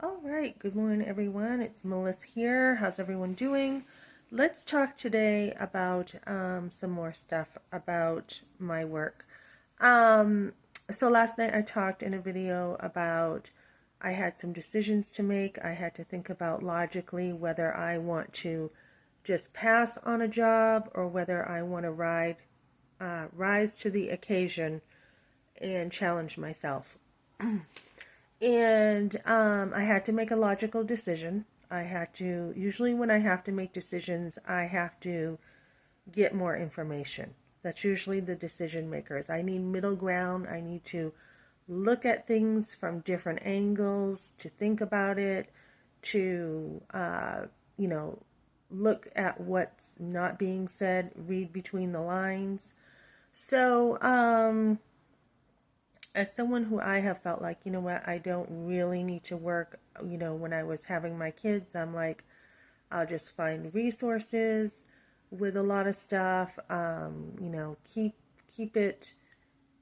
All right, good morning, everyone. It's Melissa here. How's everyone doing? Let's talk today about some more stuff about my work. Um, so last night I talked in a video about I had some decisions to make. I had to think about logically whether I want to just pass on a job or whether I want to rise to the occasion and challenge myself. And I had to make a logical decision. I had to, usually when I have to make decisions, I have to get more information. That's usually the decision makers. I need middle ground. I need to look at things from different angles, to think about it, to, you know, look at what's not being said, read between the lines. So, as someone who I have felt like, you know what, I don't really need to work, when I was having my kids, I'm like, I'll just find resources with a lot of stuff, keep it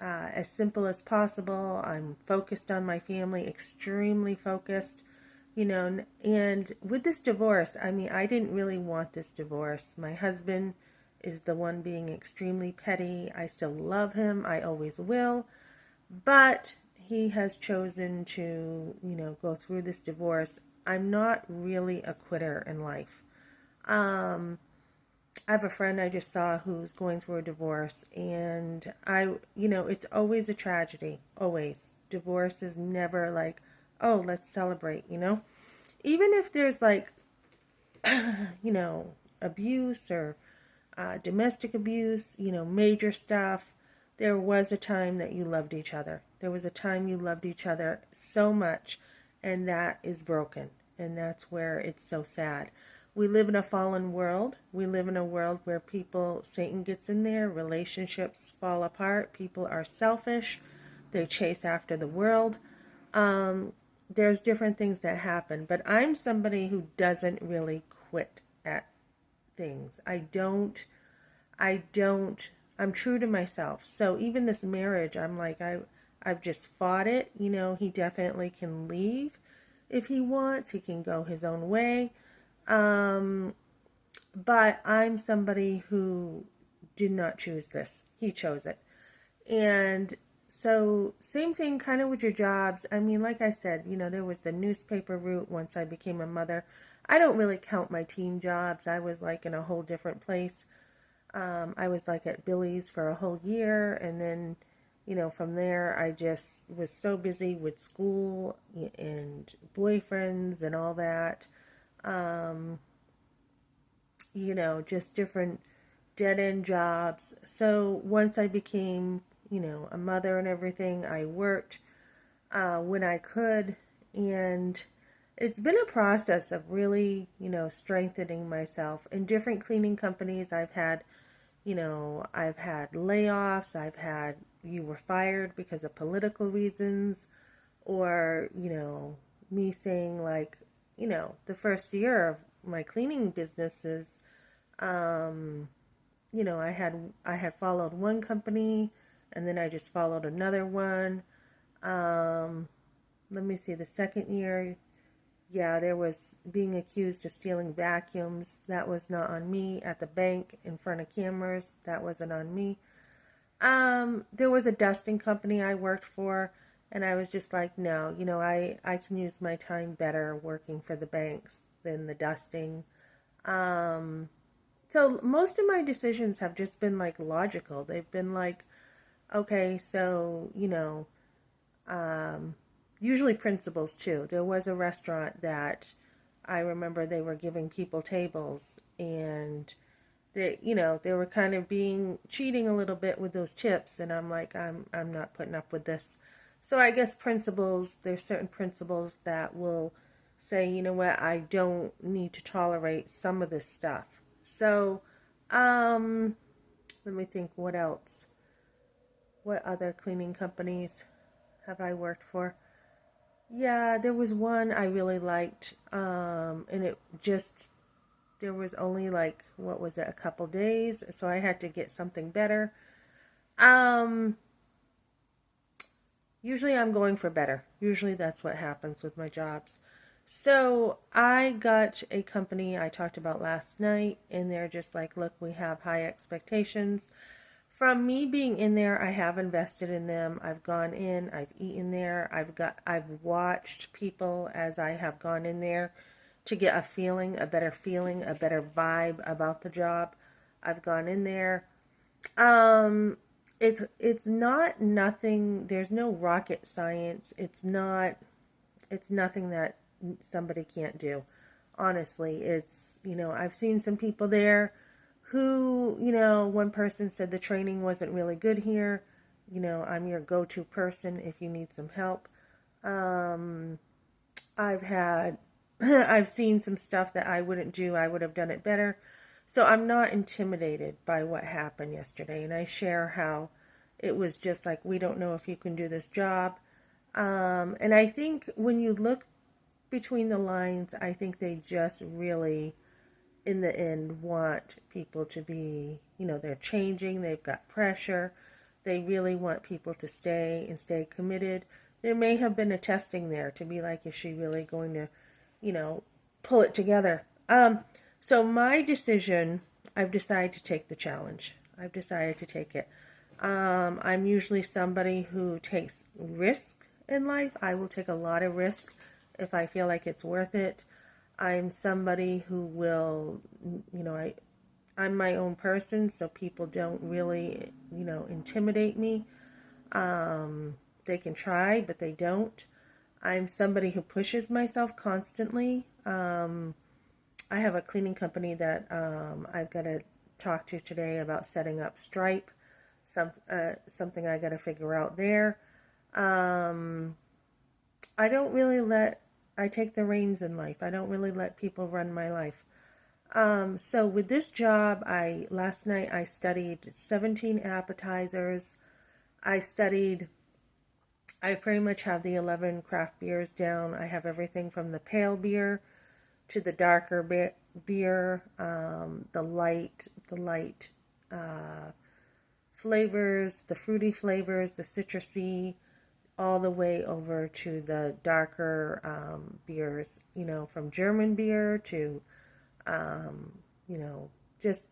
as simple as possible. I'm focused on my family, extremely focused, and with this divorce, I mean, I didn't really want this divorce. My husband is the one being extremely petty. I still love him. I always will. But he has chosen to, go through this divorce. I'm not really a quitter in life. Um, I have a friend I just saw who's going through a divorce, and it's always a tragedy. Always. Divorce is never like, oh, let's celebrate. Even if there's like, abuse or domestic abuse, major stuff. There was a time that you loved each other. There was a time you loved each other so much, and that is broken. And that's where it's so sad. We live in a fallen world. We live in a world where Satan gets in there, relationships fall apart, people are selfish, they chase after the world. There's different things that happen, but I'm somebody who doesn't really quit at things. I don't, I'm true to myself. So even this marriage, I'm like, I've just fought it. He definitely can leave if he wants. He can go his own way. Um, but I'm somebody who did not choose this. He chose it. And so same thing kind of with your jobs. I mean, like I said, there was the newspaper route once I became a mother. I don't really count my teen jobs. I was like in a whole different place. I was like at Billy's for a whole year, and then, from there I just was so busy with school and boyfriends and all that. Um, just different dead end jobs. So once I became, a mother and everything, I worked when I could, and it's been a process of really, strengthening myself. In different cleaning companies, I've had layoffs, you were fired because of political reasons, or, me saying like, the first year of my cleaning businesses, um, I had followed one company and then I just followed another one. Um, Let me see, the second year, yeah, there was being accused of stealing vacuums. That was not on me. At the bank in front of cameras, that wasn't on me. There was a dusting company I worked for, and I was just like, no, I can use my time better working for the banks than the dusting. Um, so most of my decisions have just been like logical. They've been like, okay, so, um, usually principles too. There was a restaurant that I remember they were giving people tables, and they were kind of being cheating a little bit with those chips, and I'm like, I'm not putting up with this. So I guess principles, there's certain principles that will say, you know what, I don't need to tolerate some of this stuff. So, um, let me think what else. What other cleaning companies have I worked for? Yeah, there was one I really liked, and there was only like, what was it, a couple days, so I had to get something better. Um, Usually I'm going for better. Usually that's what happens with my jobs. So I got a company I talked about last night, and they're just like, look, we have high expectations. From me being in there, I have invested in them. I've gone in, I've eaten there, I've watched people as I have gone in there to get feeling, a better vibe about the job. I've gone in there. Um, it's not nothing. There's no rocket science. It's nothing that somebody can't do. Honestly, I've seen some people there who, one person said the training wasn't really good here. I'm your go-to person if you need some help. Um, I've had, I've seen some stuff that I wouldn't do. I would have done it better. So I'm not intimidated by what happened yesterday. And I share how it was just like, we don't know if you can do this job. And I think when you look between the lines, I think they just really, in the end, want people to be, they're changing, they've got pressure. They really want people to stay and stay committed. There may have been a testing there to be like, is she really going to, you know, pull it together? So my decision, I've decided to take the challenge. I've decided to take it. I'm usually somebody who takes risk in life. I will take a lot of risk if I feel like it's worth it. I'm somebody who will, I'm my own person, so people don't really, intimidate me. They can try, but they don't. I'm somebody who pushes myself constantly. I have a cleaning company that I've got to talk to today about setting up Stripe. Something I got to figure out there. Um, I don't really let I take the reins in life. I don't really let people run my life. So with this job, last night I studied 17 appetizers. I studied. I pretty much have the 11 craft beers down. I have everything from the pale beer to the darker beer, the light flavors, the fruity flavors, the citrusy, all the way over to the darker beers, from German beer to, just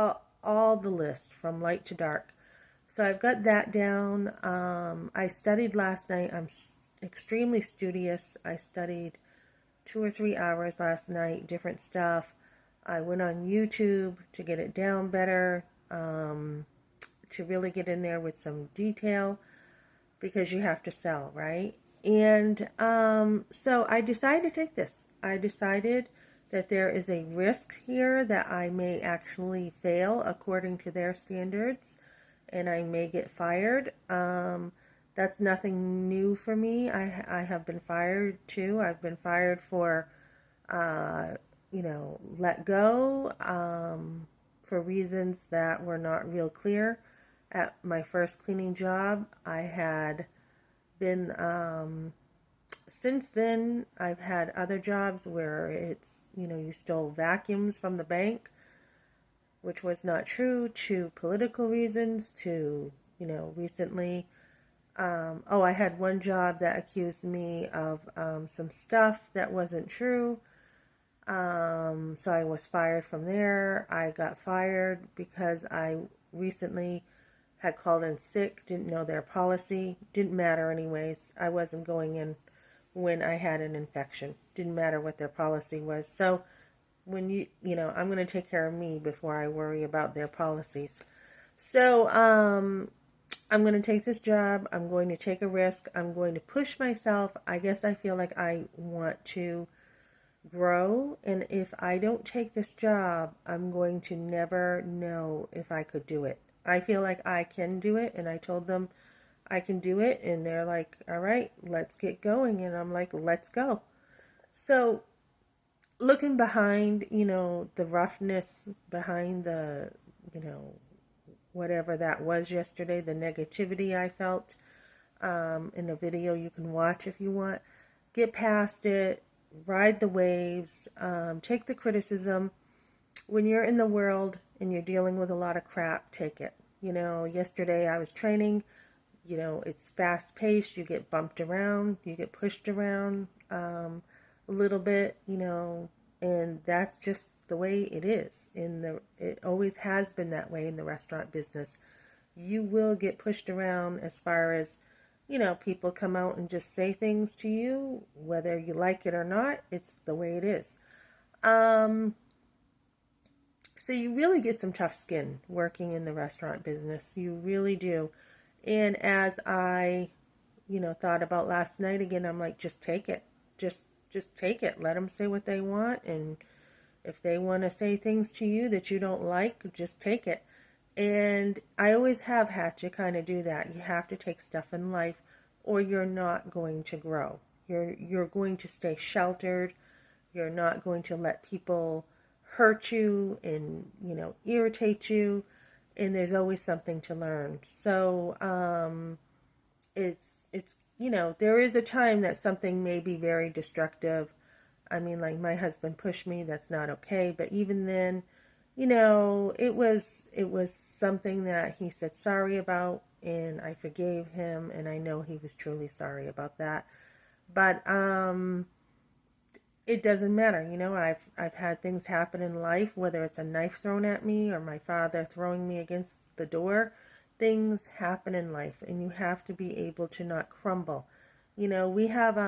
all the list from light to dark. So I've got that down. I studied last night. I'm extremely studious. I studied 2 or 3 hours last night, different stuff. I went on YouTube to get it down better, to really get in there with some detail, because you have to sell, right? And so I decided to take this. I decided that there is a risk here that I may actually fail according to their standards, and I may get fired. That's nothing new for me. I have been fired too. I've been fired for, let go, for reasons that were not real clear. At my first cleaning job, I had been, since then, I've had other jobs where it's, you stole vacuums from the bank, which was not true, to political reasons, to, recently. I had one job that accused me of some stuff that wasn't true. So I was fired from there. I got fired because I recently had called in sick, didn't know their policy. Didn't matter anyways. I wasn't going in when I had an infection. Didn't matter what their policy was. So when I'm going to take care of me before I worry about their policies. So, I'm going to take this job. I'm going to take a risk. I'm going to push myself. I guess I feel like I want to grow. And if I don't take this job, I'm going to never know if I could do it. I feel like I can do it. And I told them I can do it. And they're like, all right, let's get going. And I'm like, let's go. So looking behind, the roughness behind the, whatever that was yesterday, the negativity I felt, in a video you can watch if you want. Get past it, ride the waves, take the criticism. When you're in the world and you're dealing with a lot of crap, take it. Yesterday I was training, it's fast paced, you get bumped around, you get pushed around. a little bit, and that's just the way it is it always has been that way in the restaurant business. You will get pushed around as far as, people come out and just say things to you, whether you like it or not. It's the way it is. Um, so you really get some tough skin working in the restaurant business. You really do. And as I, thought about last night again, I'm like, just take it. Just take it. Let them say what they want, and if they want to say things to you that you don't like, just take it. And I always have had to kind of do that. You have to take stuff in life, or you're not going to grow. You're going to stay sheltered. You're not going to let people hurt you and, irritate you. And there's always something to learn. So it's there is a time that something may be very destructive. I mean, like, my husband pushed me. That's not okay. But even then, it was something that he said sorry about, and I forgave him, and I know he was truly sorry about that. But it doesn't matter. I've had things happen in life, whether it's a knife thrown at me or my father throwing me against the door. Things happen in life, and you have to be able to not crumble. We have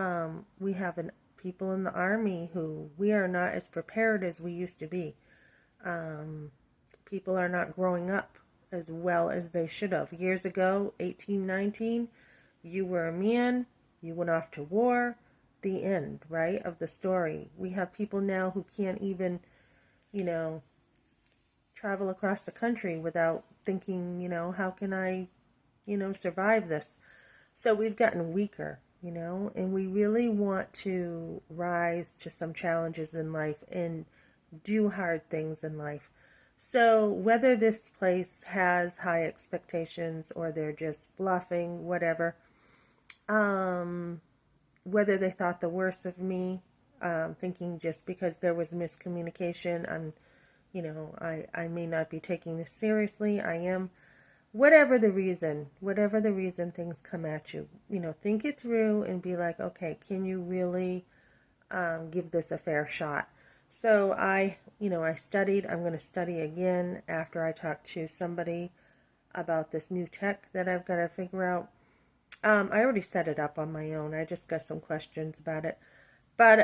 people in the army who we are not as prepared as we used to be. Um, People are not growing up as well as they should have. Years ago, 18, 19, you were a man, you went off to war, the end, right, of the story. We have people now who can't even, you know, travel across the country without thinking, how can I, survive this? So we've gotten weaker, and we really want to rise to some challenges in life and do hard things in life. So whether this place has high expectations or they're just bluffing, whatever, um, whether they thought the worst of me, thinking just because there was miscommunication, I may not be taking this seriously. I am. Whatever the reason things come at you, think it through and be like, okay, can you really give this a fair shot? So I studied. I'm going to study again after I talk to somebody about this new tech that I've got to figure out. I already set it up on my own. I just got some questions about it. But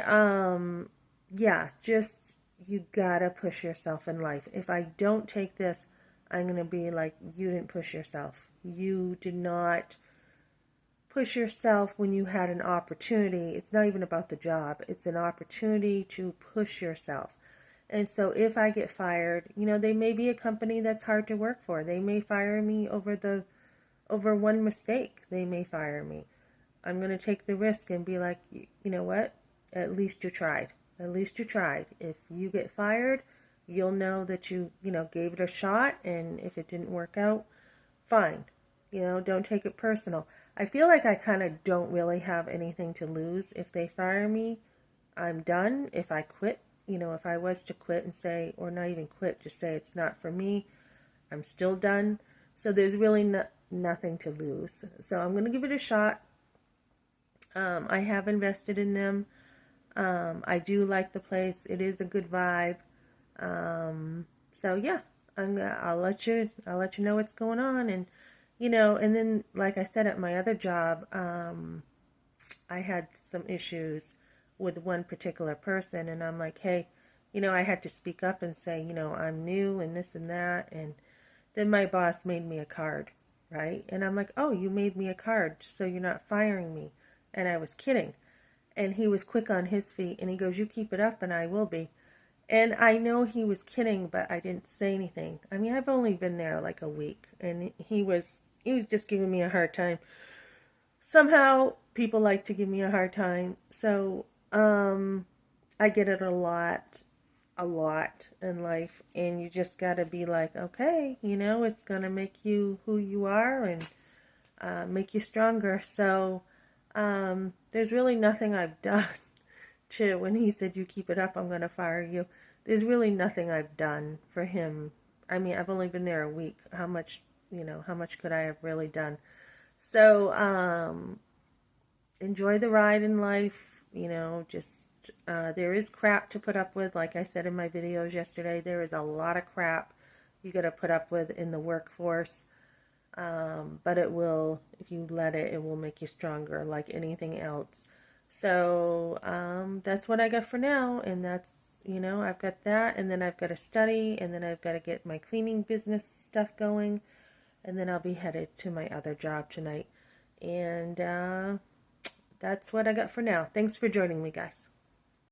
yeah, just you gotta push yourself in life. If I don't take this, I'm gonna be like, you didn't push yourself. You did not push yourself when you had an opportunity. It's not even about the job. It's an opportunity to push yourself. And so if I get fired, they may be a company that's hard to work for. They may fire me over one mistake. They may fire me. I'm going to take the risk and be like, you know what? At least you tried. At least you tried. If you get fired, you'll know that you gave it a shot. And if it didn't work out, fine. Don't take it personal. I feel like I kind of don't really have anything to lose. If they fire me, I'm done. If I quit, if I was to quit and say, or not even quit, just say it's not for me, I'm still done. So there's really nothing to lose. So I'm going to give it a shot. I have invested in them. I do like the place. It is a good vibe. So yeah, I'll let you know what's going on. And and then, like I said, at my other job, I had some issues with one particular person, and I'm like, hey, I had to speak up and say, I'm new and this and that. And then my boss made me a card, right? And I'm like, oh, you made me a card, so you're not firing me. And I was kidding. And he was quick on his feet, and he goes, you keep it up and I will be. And I know he was kidding, but I didn't say anything. I mean, I've only been there like a week, and he was just giving me a hard time. Somehow people like to give me a hard time. So, I get it a lot in life, and you just got to be like, okay, it's going to make you who you are, and make you stronger. So there's really nothing I've done to, when he said, you keep it up, I'm going to fire you. There's really nothing I've done for him. I mean, I've only been there a week. How much could I have really done? So enjoy the ride in life. you know, just there is crap to put up with. Like I said in my videos yesterday, there is a lot of crap you got to put up with in the workforce. But it will, if you let it, it will make you stronger like anything else. So that's what I got for now. And that's, you know, I've got that. And then I've got to study. And then I've got to get my cleaning business stuff going. And then I'll be headed to my other job tonight. And that's what I got for now. Thanks for joining me, guys.